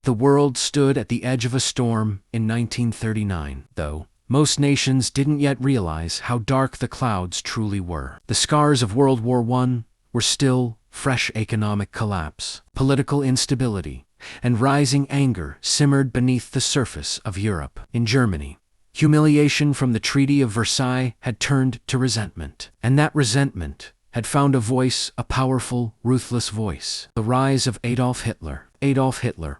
The world stood at the edge of a storm in 1939, though most nations didn't yet realize how dark the clouds truly were. The scars of World War I were still fresh. Economic collapse, political instability, and rising anger simmered beneath the surface of Europe. In Germany, humiliation from the Treaty of Versailles had turned to resentment, and that resentment had found a voice, a powerful, ruthless voice. The rise of Adolf Hitler. Adolf Hitler,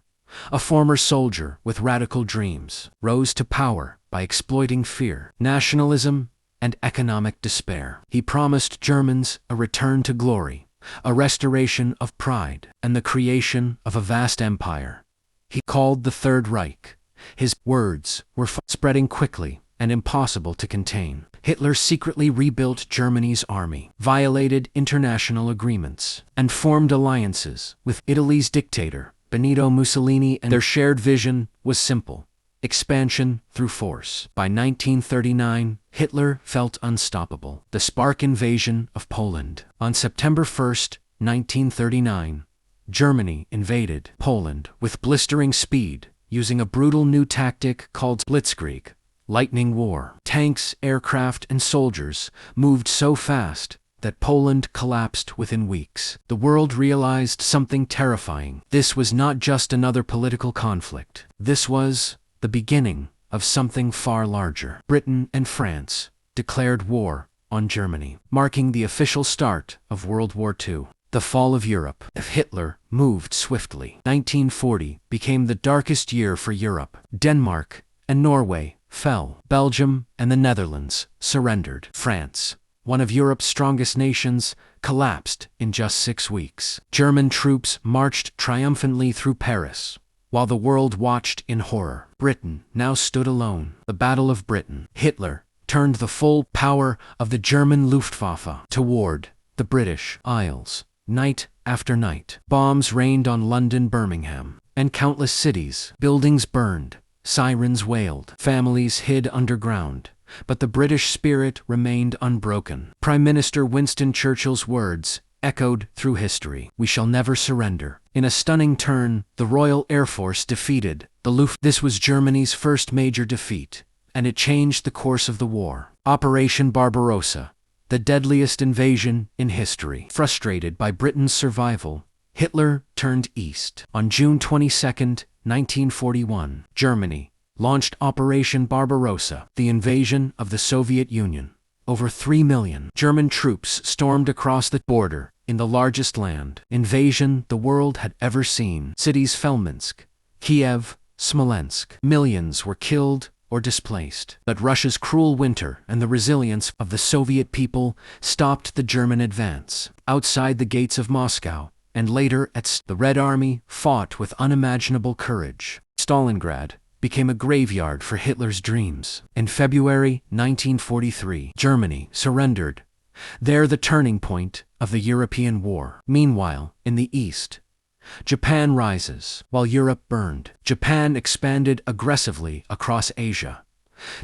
a former soldier with radical dreams, rose to power by exploiting fear, nationalism, and economic despair. He promised Germans a return to glory, a restoration of pride, and the creation of a vast empire he called the Third Reich. His words were spreading quickly and impossible to contain. Hitler secretly rebuilt Germany's army, violated international agreements, and formed alliances with Italy's dictator, Benito Mussolini, and their shared vision was simple: expansion through force. By 1939, Hitler felt unstoppable. The spark invasion of Poland. On September 1, 1939, Germany invaded Poland with blistering speed, using a brutal new tactic called Blitzkrieg, lightning war. Tanks, aircraft, and soldiers moved so fast that Poland collapsed within weeks. The world realized something terrifying. This was not just another political conflict. This was the beginning of something far larger. Britain and France declared war on Germany, marking the official start of World War II. The fall of Europe. Hitler moved swiftly. 1940 became the darkest year for Europe. Denmark and Norway fell. Belgium and the Netherlands surrendered. France, one of Europe's strongest nations, collapsed in just 6 weeks. German troops marched triumphantly through Paris, while the world watched in horror. Britain now stood alone. The Battle of Britain. Hitler turned the full power of the German Luftwaffe toward the British Isles. Night after night, bombs rained on London, Birmingham, and countless cities. Buildings burned, sirens wailed, families hid underground, but the British spirit remained unbroken. Prime Minister Winston Churchill's words echoed through history: "We shall never surrender." In a stunning turn, the Royal Air Force defeated the Luftwaffe. This was Germany's first major defeat, and it changed the course of the war. Operation Barbarossa, the deadliest invasion in history. Frustrated by Britain's survival, Hitler turned east. On June 22, 1941, Germany launched Operation Barbarossa, the invasion of the Soviet Union. Over 3 million German troops stormed across the border in the largest land invasion the world had ever seen. Cities fell: Minsk, Kiev, Smolensk. Millions were killed or displaced. But Russia's cruel winter and the resilience of the Soviet people stopped the German advance. Outside the gates of Moscow, and later at the Red Army fought with unimaginable courage. Stalingrad became a graveyard for Hitler's dreams. In February 1943, Germany surrendered. There, the turning point of the European war. Meanwhile, in the East, Japan rises. While Europe burned, Japan expanded aggressively across Asia.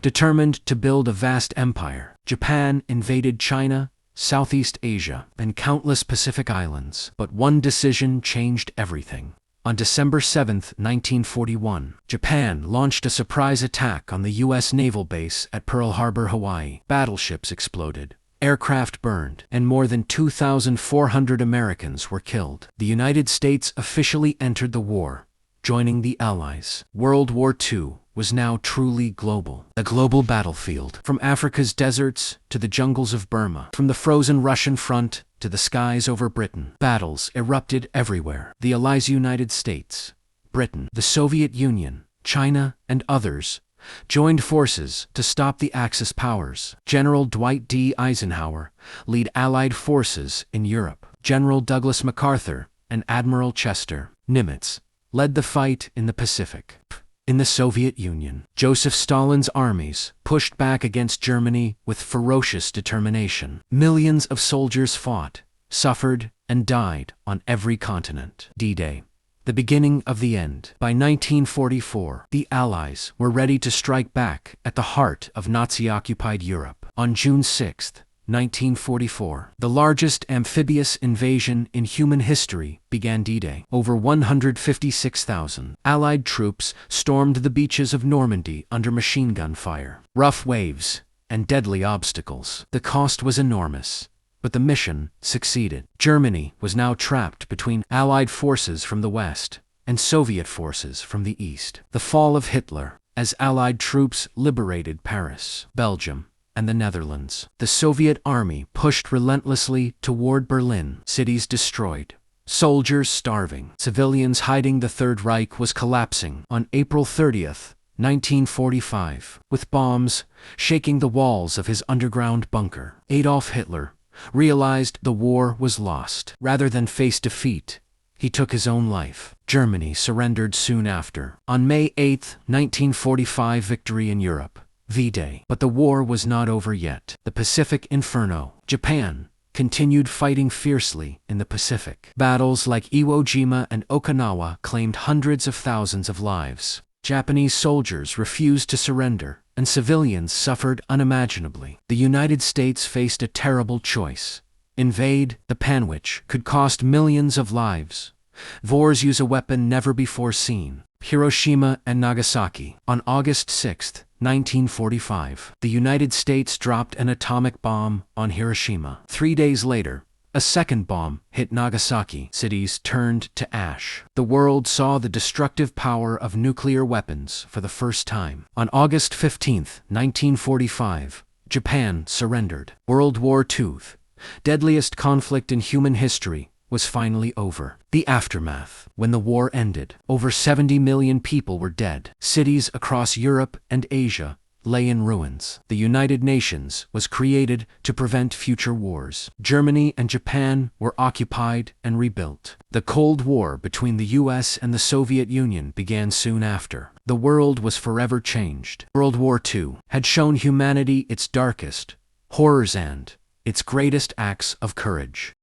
Determined to build a vast empire, Japan invaded China, Southeast Asia, and countless Pacific islands. But one decision changed everything. On December 7, 1941, Japan launched a surprise attack on the U.S. naval base at Pearl Harbor, Hawaii. Battleships exploded, aircraft burned, and more than 2,400 Americans were killed. The United States officially entered the war, joining the Allies. World War II was now truly global. A global battlefield. From Africa's deserts to the jungles of Burma, from the frozen Russian front to the skies over Britain, battles erupted everywhere. The Allies, United States, Britain, the Soviet Union, China, and others joined forces to stop the Axis powers. General Dwight D. Eisenhower led Allied forces in Europe. General Douglas MacArthur and Admiral Chester Nimitz led the fight in the Pacific. In the Soviet Union, Joseph Stalin's armies pushed back against Germany with ferocious determination. Millions of soldiers fought, suffered, and died on every continent. D-Day, the beginning of the end. By 1944, the Allies were ready to strike back at the heart of Nazi-occupied Europe. On June 6, 1944. The largest amphibious invasion in human history began D-Day. Over 156,000 Allied troops stormed the beaches of Normandy under machine gun fire. Rough waves and deadly obstacles. The cost was enormous, but the mission succeeded. Germany was now trapped between Allied forces from the west and Soviet forces from the east. The fall of Hitler, as Allied troops liberated Paris, Belgium, and the Netherlands. The Soviet army pushed relentlessly toward Berlin, cities destroyed, soldiers starving, civilians hiding. The Third Reich was collapsing on April 30th, 1945, with bombs shaking the walls of his underground bunker. Adolf Hitler realized the war was lost. Rather than face defeat, he took his own life. Germany surrendered soon after. On May 8, 1945, victory in Europe, V-Day. But the war was not over yet. The Pacific Inferno, Japan, continued fighting fiercely in the Pacific. Battles like Iwo Jima and Okinawa claimed hundreds of thousands of lives. Japanese soldiers refused to surrender, and civilians suffered unimaginably. The United States faced a terrible choice. Invade the Pan, which could cost millions of lives. Wars use a weapon never before seen. Hiroshima and Nagasaki. On August 6, 1945, the United States dropped an atomic bomb on Hiroshima. 3 days later, a second bomb hit Nagasaki. Cities turned to ash. The world saw the destructive power of nuclear weapons for the first time. On August 15, 1945, Japan surrendered. World War II, deadliest conflict in human history, was finally over. The aftermath. When the war ended, over 70 million people were dead. Cities across Europe and Asia lay in ruins. The United Nations was created to prevent future wars. Germany and Japan were occupied and rebuilt. The Cold War between the US and the Soviet Union began soon after. The world was forever changed. World War II had shown humanity its darkest horrors and its greatest acts of courage.